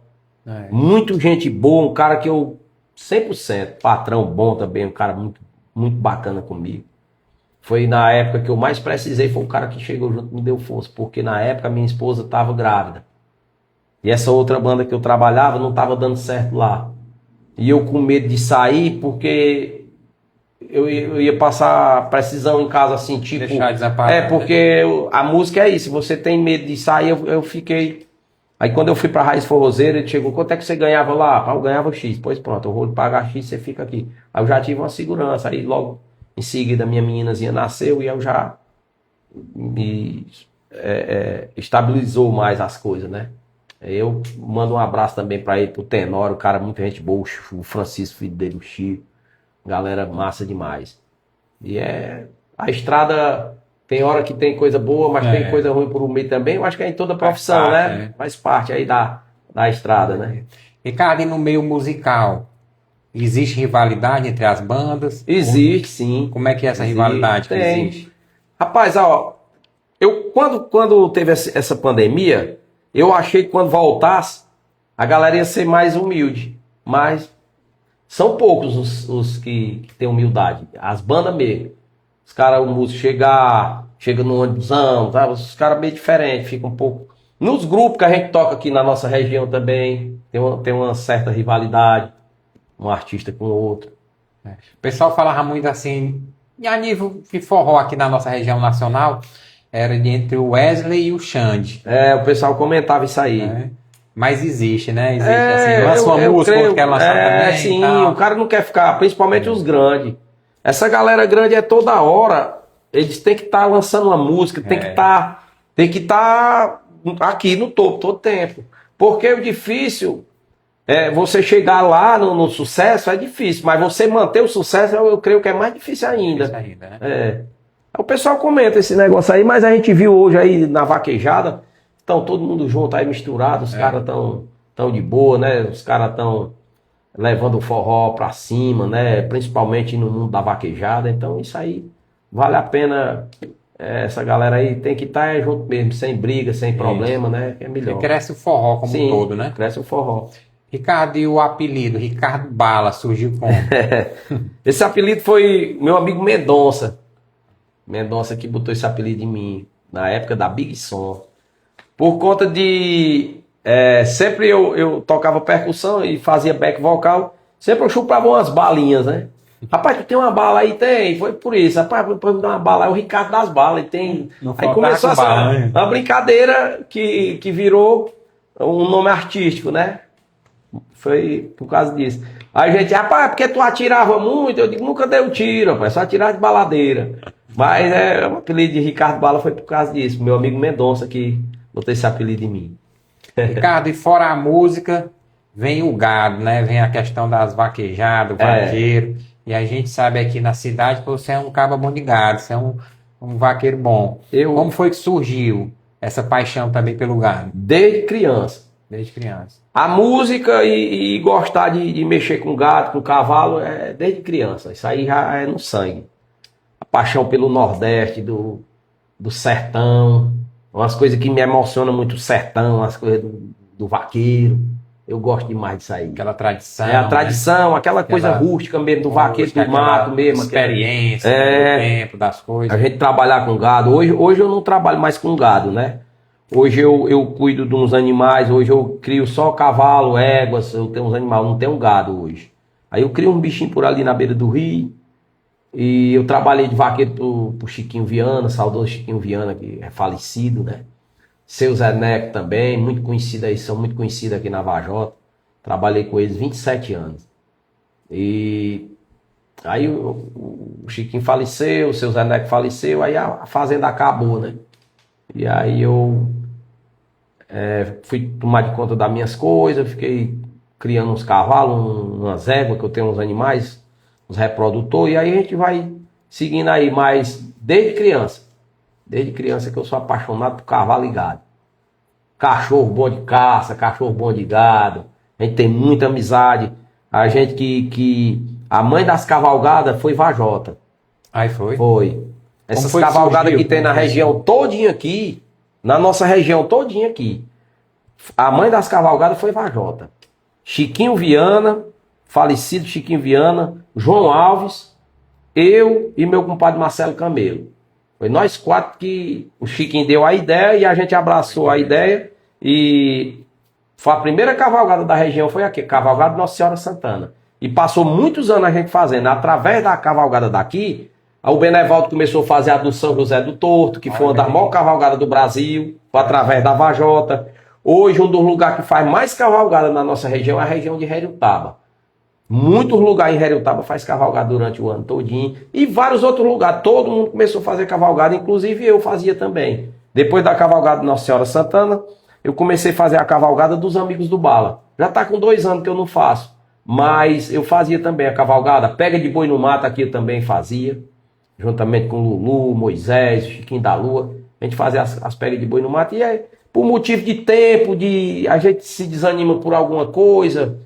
Muito gente boa, um cara que eu, 100%, patrão bom também, um cara muito, muito bacana comigo. Foi na época que eu mais precisei, foi o cara que chegou junto e me deu força, porque na época minha esposa estava grávida. E essa outra banda que eu trabalhava não estava dando certo lá. E eu com medo de sair, porque eu ia passar precisão em casa assim, tipo... Deixar desapagar. Porque a música é isso, você tem medo de sair, eu fiquei... Aí quando eu fui pra Raiz Forrozeira, ele chegou, quanto é que você ganhava lá? Eu ganhava X, pois pronto, eu vou pagar X, você fica aqui. Aí eu já tive uma segurança, aí logo em seguida minha meninazinha nasceu e eu já me estabilizou mais as coisas, né? Eu mando um abraço também para ele, pro Tenório, o cara, muita gente boa, o Francisco, filho dele, o Chico, galera massa demais. E a estrada tem hora que tem coisa boa, mas tem coisa ruim por meio também, eu acho que é em toda profissão, né? Faz parte aí da estrada, né? Ricardo, e no meio musical, existe rivalidade entre as bandas? Existe, sim. Como é que é essa rivalidade que existe? Rapaz, ó, eu quando teve essa pandemia, eu achei que quando voltasse, a galera ia ser mais humilde. Mas são poucos os que têm humildade. As bandas mesmo. Os caras, o músico chega no ônibusão, tá? Os caras meio diferentes, fica um pouco... Nos grupos que a gente toca aqui na nossa região também, tem uma certa rivalidade, um artista com o outro. O pessoal falava muito assim, a nível de forró aqui na nossa região nacional, era entre o Wesley e o Xande. O pessoal comentava isso aí. Né? Mas existe, né? Existe assim, lança uma música, outro quer lançar também. Sim, tal. o cara não quer ficar, principalmente os grandes. Essa galera grande é toda hora, eles têm que estar lançando uma música, tem que estar aqui no topo todo tempo. Porque o difícil você chegar lá no sucesso é difícil, mas você manter o sucesso eu creio que é mais difícil ainda. Né? O pessoal comenta esse negócio aí, mas a gente viu hoje aí na vaquejada, estão todo mundo junto aí misturado, os caras tão de boa, né? Os caras estão levando o forró pra cima, né? Principalmente no mundo da vaquejada, então isso aí vale a pena. Essa galera aí tem que estar junto mesmo, sem briga, sem problema, né? É melhor. E cresce o forró como um todo, né? Cresce o forró. Ricardo, e o apelido, Ricardo Bala, surgiu como? Esse apelido foi meu amigo Mendonça. Mendonça que botou esse apelido em mim, na época da Big Som. Por conta de... sempre eu tocava percussão e fazia back vocal, sempre eu chupava umas balinhas, né? Rapaz, tu tem uma bala aí? Tem. Foi por isso. Rapaz, depois me dá uma bala. É o Ricardo das balas. Tem. Aí começou uma brincadeira que virou um nome artístico, né? Foi por causa disso. Aí a gente, rapaz, porque tu atirava muito? Eu digo, nunca deu tiro, rapaz, só atirar de baladeira. Mas o apelido de Ricardo Bala foi por causa disso. Meu amigo Mendonça que botou esse apelido em mim. Ricardo, e fora a música, vem o gado, né? Vem a questão das vaquejadas, o vaqueiro. E a gente sabe aqui na cidade que você é um caba bom de gado, você é um vaqueiro bom. Como foi que surgiu essa paixão também pelo gado? Desde criança. Desde criança. A música e gostar de mexer com gado, com cavalo, é desde criança. Isso aí já é no sangue. A paixão pelo Nordeste, do sertão. Umas coisas que me emocionam muito, o sertão, as coisas do vaqueiro. Eu gosto demais disso aí. Aquela tradição. A tradição, né? aquela coisa rústica mesmo, do vaqueiro do mato mesmo. Experiência, do tempo, das coisas. A gente trabalhar com gado. Hoje eu não trabalho mais com gado, né? Hoje eu cuido de uns animais, hoje eu crio só cavalo, éguas, eu tenho uns animais, não tenho gado hoje. Aí eu crio um bichinho por ali na beira do rio. E eu trabalhei de vaqueiro pro Chiquinho Viana, saudoso Chiquinho Viana, que é falecido, né? Seu Zé Neco também, muito conhecido aí, são muito conhecidos aqui na Vajota. Trabalhei com eles 27 anos. E aí o Chiquinho faleceu, o seu Zé Neco faleceu, aí a fazenda acabou, né? E aí eu fui tomar de conta das minhas coisas, fiquei criando uns cavalos, umas éguas, que eu tenho uns animais, uns reprodutores, e aí a gente vai seguindo aí, mas desde criança que eu sou apaixonado por cavalo e gado. Cachorro bom de caça, cachorro bom de gado, a gente tem muita amizade. A gente que a mãe das cavalgadas foi Vajota. Aí foi? Foi. Essas cavalgadas que tem na região todinha aqui, na nossa região todinha aqui, a mãe das cavalgadas foi Vajota. Chiquinho Viana, falecido Chiquinho Viana, João Alves, eu e meu compadre Marcelo Camelo. Foi nós quatro que o Chiquinho deu a ideia e a gente abraçou a ideia. E foi a primeira cavalgada da região, foi aqui, cavalgada Nossa Senhora Santana. E passou muitos anos a gente fazendo. Através da cavalgada daqui, o Benevaldo começou a fazer a do São José do Torto, que foi uma das maiores cavalgadas do Brasil, foi através da Vajota. Hoje, um dos lugares que faz mais cavalgada na nossa região é a região de Heriotaba. Muitos lugares em Heriotaba faz cavalgada durante o ano todinho. E vários outros lugares. Todo mundo começou a fazer cavalgada, inclusive eu fazia também. Depois da cavalgada de Nossa Senhora Santana, eu comecei a fazer a cavalgada dos Amigos do Bala. Já está com 2 anos que eu não faço. Mas eu fazia também a cavalgada. Pega de boi no mato aqui eu também fazia. Juntamente com Lulu, Moisés, Chiquinho da Lua. A gente fazia as pegas de boi no mato. E aí, por motivo de tempo, a gente se desanima por alguma coisa.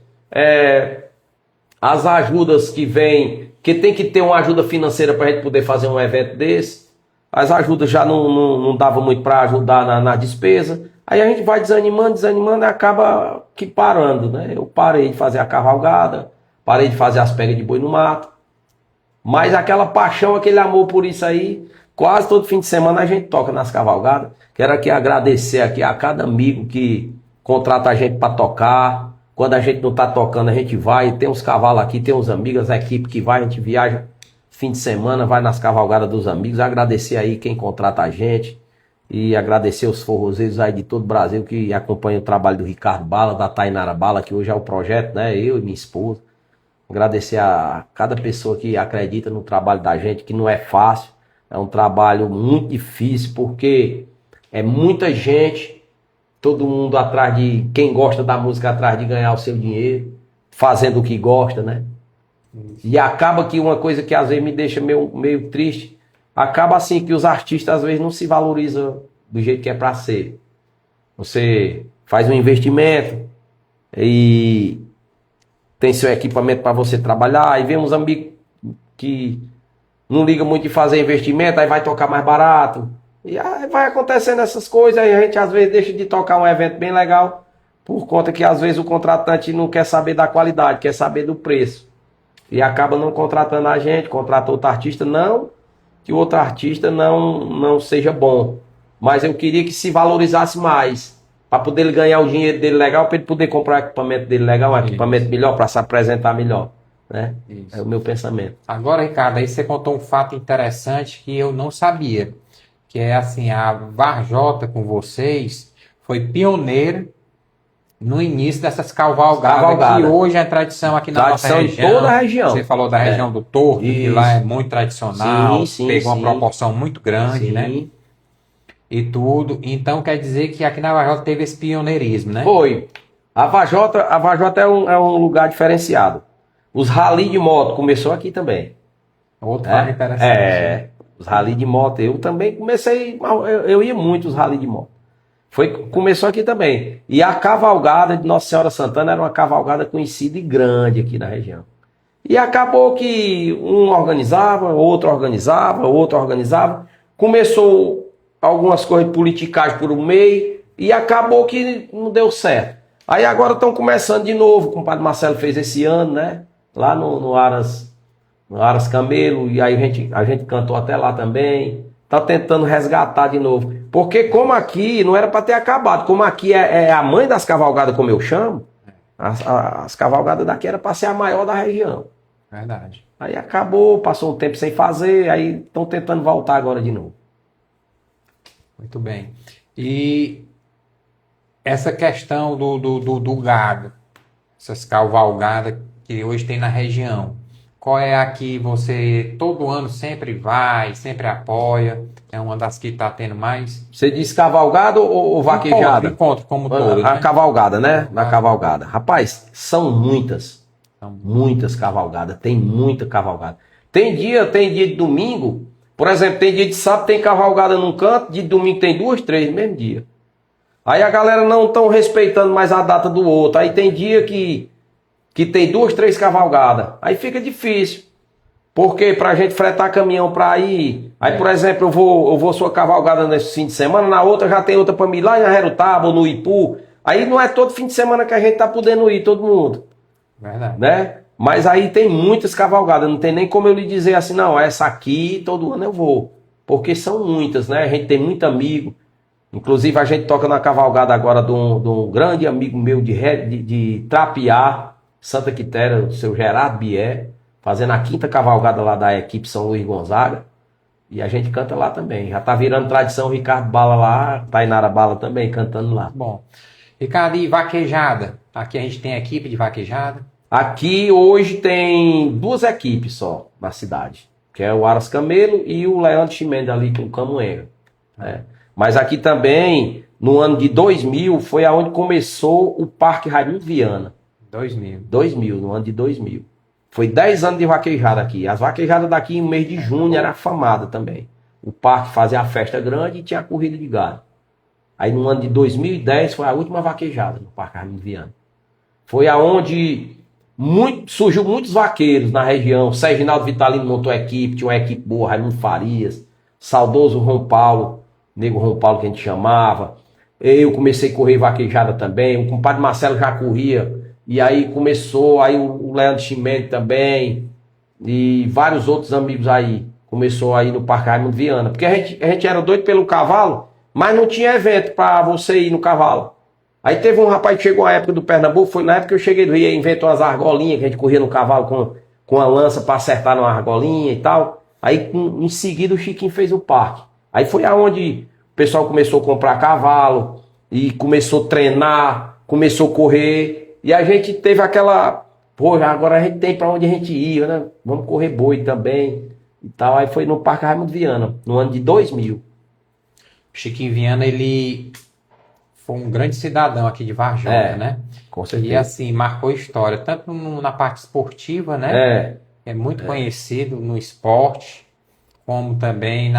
As ajudas que vêm, que tem que ter uma ajuda financeira para a gente poder fazer um evento desse. As ajudas já não davam muito para ajudar na despesa. Aí a gente vai desanimando e acaba que parando, né? Eu parei de fazer a cavalgada, parei de fazer as pegas de boi no mato. Mas aquela paixão, aquele amor por isso aí, quase todo fim de semana a gente toca nas cavalgadas. Quero aqui agradecer aqui a cada amigo que contrata a gente para tocar. Quando a gente não está tocando, a gente vai, tem uns cavalos aqui, tem uns amigos, a equipe que vai, a gente viaja fim de semana, vai nas cavalgadas dos amigos. Agradecer aí quem contrata a gente. E agradecer os forrozeiros aí de todo o Brasil que acompanham o trabalho do Ricardo Bala, da Tainara Bala, que hoje é o projeto, né? Eu e minha esposa. Agradecer a cada pessoa que acredita no trabalho da gente, que não é fácil. É um trabalho muito difícil, porque é muita gente, todo mundo atrás de... Quem gosta da música atrás de ganhar o seu dinheiro, fazendo o que gosta, né? E acaba que uma coisa que às vezes me deixa meio triste, acaba assim que os artistas às vezes não se valorizam do jeito que é para ser. Você faz um investimento e tem seu equipamento para você trabalhar, aí vem uns amigos que não ligam muito de fazer investimento, aí vai tocar mais barato. E aí vai acontecendo essas coisas, aí a gente às vezes deixa de tocar um evento bem legal, por conta que às vezes o contratante não quer saber da qualidade, quer saber do preço. E acaba não contratando a gente, contrata outro artista, não que o outro artista não seja bom. Mas eu queria que se valorizasse mais, para poder ele ganhar o dinheiro dele legal, para ele poder comprar o equipamento dele legal, um equipamento melhor, para se apresentar melhor. Né? É o meu pensamento. Agora, Ricardo, aí você contou um fato interessante que eu não sabia, que é assim, a Varjota com vocês foi pioneira no início dessas cavalgadas, que hoje é tradição aqui na nossa região. Em toda a região. Você falou da região do Torto, que lá é muito tradicional, pegou uma proporção muito grande, né? E tudo. Então quer dizer que aqui na Varjota teve esse pioneirismo, né? Foi. A Varjota é um lugar diferenciado. Os rally de moto começou aqui também. Outro fato interessante. Os rally de moto. Eu também comecei, eu ia muito os rally de moto. Começou aqui também. E a cavalgada de Nossa Senhora Santana era uma cavalgada conhecida e grande aqui na região. E acabou que um organizava, outro organizava. Começou algumas coisas de politicagem por um meio e acabou que não deu certo. Aí agora estão começando de novo, o compadre Marcelo fez esse ano, né? Lá no Aras Camelo, e aí a gente cantou até lá também. Tá tentando resgatar de novo. Porque como aqui não era para ter acabado, como aqui é a mãe das cavalgadas, como eu chamo, as cavalgadas daqui era para ser a maior da região. Verdade. Aí acabou, passou um tempo sem fazer, aí estão tentando voltar agora de novo. Muito bem. E essa questão do gado, essas cavalgadas que hoje tem na região, qual é a que você todo ano sempre vai, sempre apoia? É uma das que está tendo mais? Você diz cavalgada ou vaquejada? Encontro como todo. A cavalgada, né? Na cavalgada. Rapaz, são muitas. Muitas cavalgadas. Tem muita cavalgada. Tem dia de domingo. Por exemplo, tem dia de sábado, tem cavalgada num canto. De domingo tem 2, 3 no mesmo dia. Aí a galera não estão respeitando mais a data do outro. Aí tem dia que tem 2, 3 cavalgadas. Aí fica difícil. Porque pra gente fretar caminhão pra ir. Aí, por exemplo, eu vou sua cavalgada nesse fim de semana, na outra já tem outra pra mim lá em Arrerutaba ou no Ipu. Aí não é todo fim de semana que a gente tá podendo ir, todo mundo. Verdade. Né? Mas aí tem muitas cavalgadas, não tem nem como eu lhe dizer assim, não, essa aqui todo ano eu vou. Porque são muitas, né? A gente tem muito amigo. Inclusive a gente toca na cavalgada agora de um grande amigo meu de Trapiá, Santa Quitéria, o seu Gerardo Bier, fazendo a 5ª cavalgada lá da equipe São Luís Gonzaga. E a gente canta lá também. Já tá virando tradição, o Ricardo Bala lá, Tainara Bala também cantando lá. Bom. Ricardo, e vaquejada? Aqui a gente tem equipe de vaquejada? Aqui hoje tem 2 equipes só na cidade. Que é o Aras Camelo e o Leandro Chimenez ali com o Camoenga. Né? Mas aqui também, no ano de 2000, foi aonde começou o Parque Raimundo Viana. 2000, no ano de 2000. Foi 10 anos de vaquejada aqui. As vaquejadas daqui no mês de junho era afamada também. O parque fazia a festa grande e tinha a corrida de gado. Aí no ano de 2010 foi a última vaquejada no Parque Raimundo Viana. Foi aonde surgiu muitos vaqueiros na região. Serginaldo Vitalino montou a equipe, tinha uma equipe boa, Raimundo Farias, saudoso Ron Paulo, nego Ron Paulo que a gente chamava. Eu comecei a correr vaquejada também, o compadre Marcelo já corria. E aí começou, aí o Leandro Chimenez também, e vários outros amigos aí, começou aí no Parque Raimundo Viana. Porque a gente era doido pelo cavalo, mas não tinha evento para você ir no cavalo. Aí teve um rapaz que chegou na época do Pernambuco, foi na época que eu cheguei do Rio, inventou umas argolinhas, que a gente corria no cavalo com a lança para acertar numa argolinha e tal. Aí em seguida o Chiquinho fez o parque. Aí foi aonde pessoal começou a comprar cavalo e começou a treinar, começou a correr. E a gente teve aquela, pô, agora a gente tem para onde a gente ir, né? Vamos correr boi também e tal. Aí foi no Parque Raimundo Viana, no ano de 2000. Chiquinho Viana, ele foi um grande cidadão aqui de Varjota, né? Com certeza. E assim, marcou história, tanto na parte esportiva, né? É muito conhecido no esporte, como também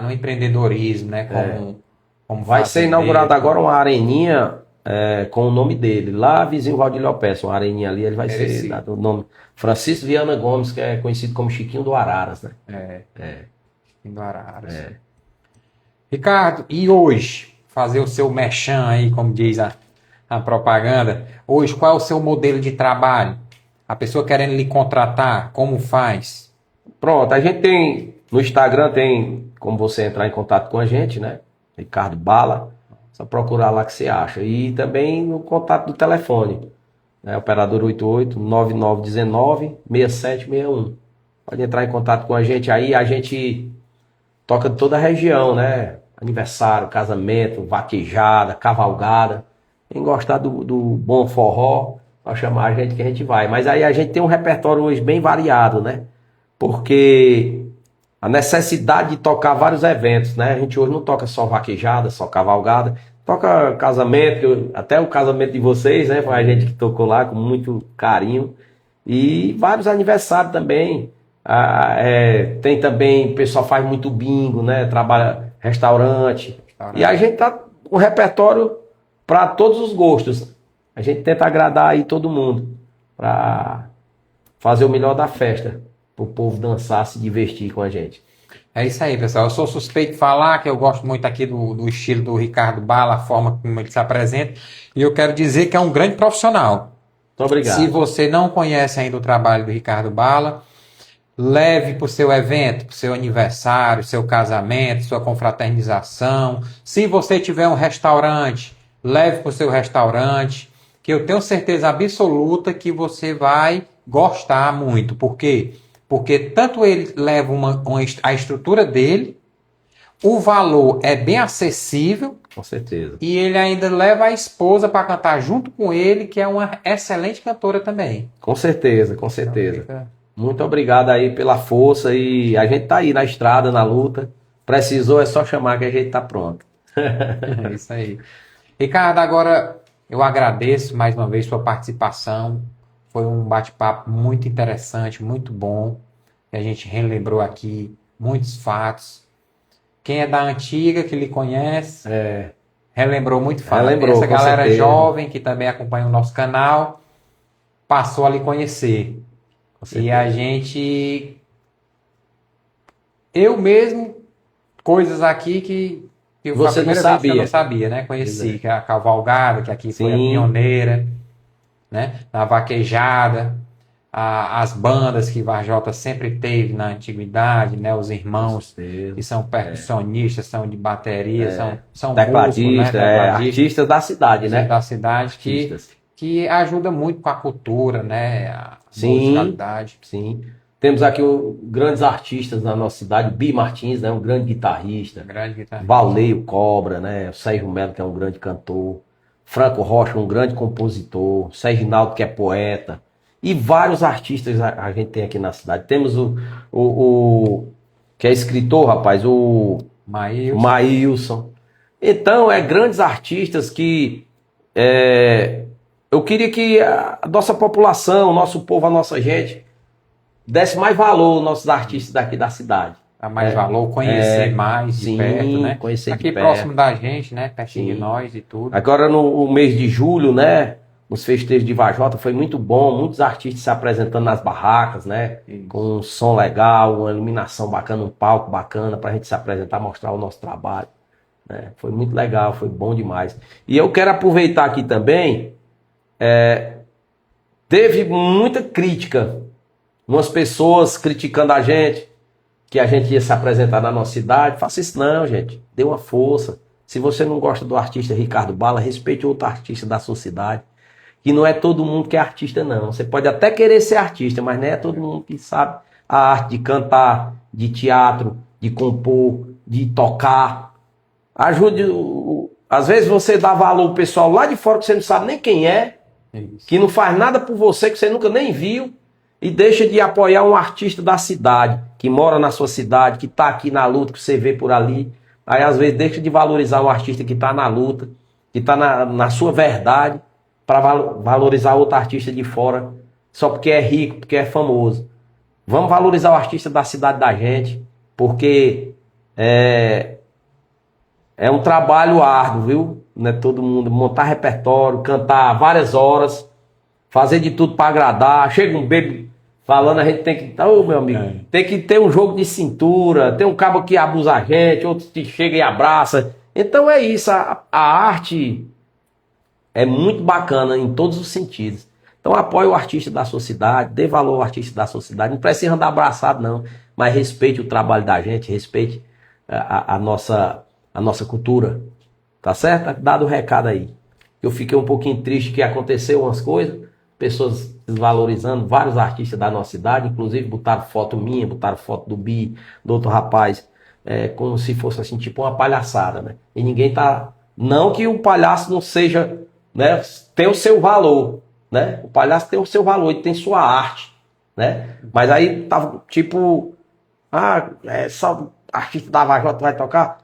no empreendedorismo, né? Como Vai ser inaugurada agora uma areninha com o nome dele, lá vizinho Valdir Leopes, uma areninha ali, ele vai ser dado o nome Francisco Viana Gomes, que é conhecido como Chiquinho do Araras, né? Chiquinho do Araras. Ricardo, e hoje, fazer o seu merchan aí, como diz a propaganda, hoje qual é o seu modelo de trabalho? A pessoa querendo lhe contratar, como faz? Pronto, a gente tem, no Instagram tem como você entrar em contato com a gente, né? Ricardo Bala, só procurar lá que você acha. E também no contato do telefone, né? Operador 88-9919-6761. Pode entrar em contato com a gente aí, a gente toca de toda a região, né? Aniversário, casamento, vaquejada, cavalgada. Quem gostar do bom forró, pode chamar a gente que a gente vai. Mas aí a gente tem um repertório hoje bem variado, né? Porque a necessidade de tocar vários eventos, né? A gente hoje não toca só vaquejada, só cavalgada. Toca casamento, até o casamento de vocês, né? Foi a gente que tocou lá com muito carinho. E vários aniversários também. Tem também, o pessoal faz muito bingo, né? Trabalha restaurante. E a gente tá com um repertório para todos os gostos. A gente tenta agradar aí todo mundo para fazer o melhor da festa, para o povo dançar, se divertir com a gente. É isso aí, pessoal. Eu sou suspeito de falar que eu gosto muito aqui do estilo do Ricardo Bala, a forma como ele se apresenta. E eu quero dizer que é um grande profissional. Muito obrigado. Se você não conhece ainda o trabalho do Ricardo Bala, leve para o seu evento, para o seu aniversário, seu casamento, sua confraternização. Se você tiver um restaurante, leve para o seu restaurante, que eu tenho certeza absoluta que você vai gostar muito. Por quê? Porque tanto ele leva a estrutura dele, o valor é bem acessível. Com certeza. E ele ainda leva a esposa para cantar junto com ele, que é uma excelente cantora também. Com certeza, com certeza. Então, Muito obrigado aí pela força e a gente tá aí na estrada, na luta. Precisou, é só chamar que a gente tá pronto. é isso aí. Ricardo, agora eu agradeço mais uma vez sua participação. Foi um bate-papo muito interessante, muito bom. Que a gente relembrou aqui muitos fatos. Quem é da antiga, que lhe conhece, relembrou muito fato. Relembrou, essa com galera certeza. jovem que também acompanha o nosso canal passou a lhe conhecer. E a gente, eu mesmo, coisas aqui que foi a Você não primeira vez que eu sabia. não sabia, né? Conheci que é a cavalgada, que aqui foi a Sim. pioneira, né? Na vaquejada, as bandas que Varjota sempre teve na antiguidade, né? Os irmãos que são percussionistas, são de bateria, são músicos, né? Tecladista, artistas da cidade, né? Da cidade Artistas. que ajuda muito com a cultura, né? A Sim. musicalidade. Sim. Temos aqui grandes artistas na nossa cidade, Bi Martins, né? Um grande guitarrista. Grande guitarra. Valei o Cobra, né? O Sérgio Melo, que é um grande cantor. Franco Rocha, um grande compositor. Sérgio Rinaldo, que é poeta. E vários artistas a gente tem aqui na cidade. Temos o que é escritor, rapaz, o Maílson. Então, grandes artistas que eu queria que a nossa população, o nosso povo, a nossa gente, desse mais valor aos nossos artistas daqui da cidade. Dá mais valor, conhecer mais de sim, perto, né? conhecer de aqui perto. próximo da gente, né? Pertinho Sim. de nós e tudo. Agora no mês de julho, né? Nos festejos de Varjota foi muito bom, muitos artistas se apresentando nas barracas, né? Isso. Com um som legal, uma iluminação bacana, um palco bacana pra gente se apresentar, mostrar o nosso trabalho, né? Foi muito legal, foi bom demais. E eu quero aproveitar aqui também, teve muita crítica, umas pessoas criticando a gente, que a gente ia se apresentar na nossa cidade. Faça isso não, gente, dê uma força. Se você não gosta do artista Ricardo Bala, respeite outro artista da sua cidade. Que não é todo mundo que é artista, não. Você pode até querer ser artista, mas não é todo mundo que sabe a arte de cantar, de teatro, de compor, de tocar. Ajude. Às vezes você dá valor ao pessoal lá de fora que você não sabe nem quem é, que não faz nada por você, que você nunca nem viu, e deixa de apoiar um artista da cidade, que mora na sua cidade, que está aqui na luta, que você vê por ali. Aí às vezes deixa de valorizar o artista que está na luta, que está na sua verdade, para valorizar outro artista de fora, só porque é rico, porque é famoso. Vamos valorizar o artista da cidade da gente, porque é um trabalho árduo, viu? Não é todo mundo montar repertório, cantar várias horas, fazer de tudo para agradar. Chega um bebê falando, a gente tem que... Ô, meu amigo, tem que ter um jogo de cintura, tem um cabo que abusa a gente, outro que chega e abraça. Então é isso, a arte é muito bacana em todos os sentidos. Então apoie o artista da sua cidade, dê valor ao artista da sua cidade. Não precisa andar abraçado não, mas respeite o trabalho da gente, respeite a nossa cultura. Tá certo? Dado o recado aí. Eu fiquei um pouquinho triste que aconteceu umas coisas, pessoas desvalorizando vários artistas da nossa cidade, inclusive botaram foto minha, botaram foto do Bi, do outro rapaz, como se fosse assim, tipo uma palhaçada, né? E ninguém tá... Não que o palhaço não seja, né? Tem o seu valor, né? O palhaço tem o seu valor, ele tem sua arte, né? Mas aí tava tipo... só artista da Vajota vai tocar?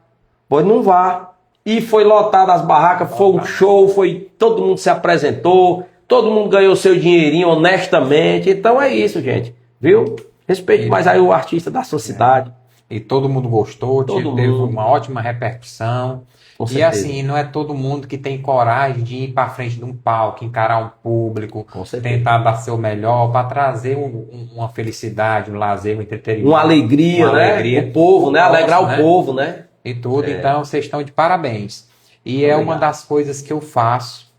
Pois não vá. E foi lotado as barracas, foi um show, todo mundo se apresentou, todo mundo ganhou seu dinheirinho honestamente. Então é isso, gente. Viu? Respeite mais aí o artista da sua cidade. E todo mundo gostou, teve uma ótima repercussão. Com E certeza. assim, não é todo mundo que tem coragem de ir para frente de um palco, encarar um público, Com certeza. tentar dar seu melhor para trazer uma felicidade, um lazer, um entretenimento. Uma alegria, né? O povo, né? Alegrar o povo, né? E tudo. Então, vocês estão de parabéns. E é uma das coisas que eu faço,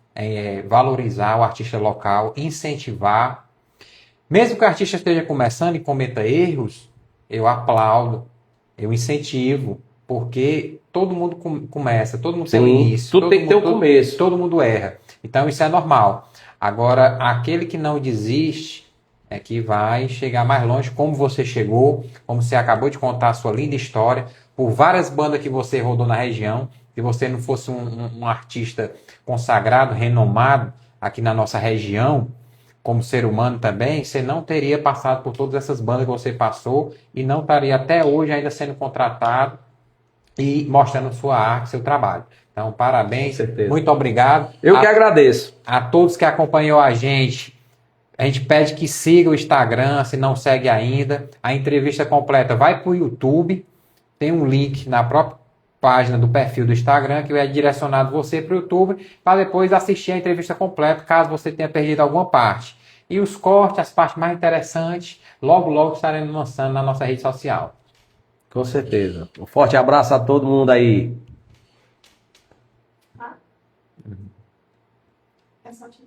valorizar o artista local, incentivar. Mesmo que o artista esteja começando e cometa erros, eu aplaudo, eu incentivo, porque todo mundo começa, todo mundo tem um início. Tudo tem que ter um começo. Todo mundo erra. Então, isso é normal. Agora, aquele que não desiste é que vai chegar mais longe, como você chegou, como você acabou de contar a sua linda história, por várias bandas que você rodou na região. Se você não fosse um artista consagrado, renomado aqui na nossa região, como ser humano também, você não teria passado por todas essas bandas que você passou e não estaria até hoje ainda sendo contratado e mostrando sua arte, seu trabalho. Então, parabéns, muito obrigado. Eu que agradeço. A todos que acompanhou a gente pede que siga o Instagram, se não segue ainda. A entrevista completa vai para o YouTube, tem um link na própria página do perfil do Instagram que é direcionado você para o YouTube para depois assistir a entrevista completa, caso você tenha perdido alguma parte. E os cortes, as partes mais interessantes, logo estaremos lançando na nossa rede social. Com certeza. Um forte abraço a todo mundo aí. É só te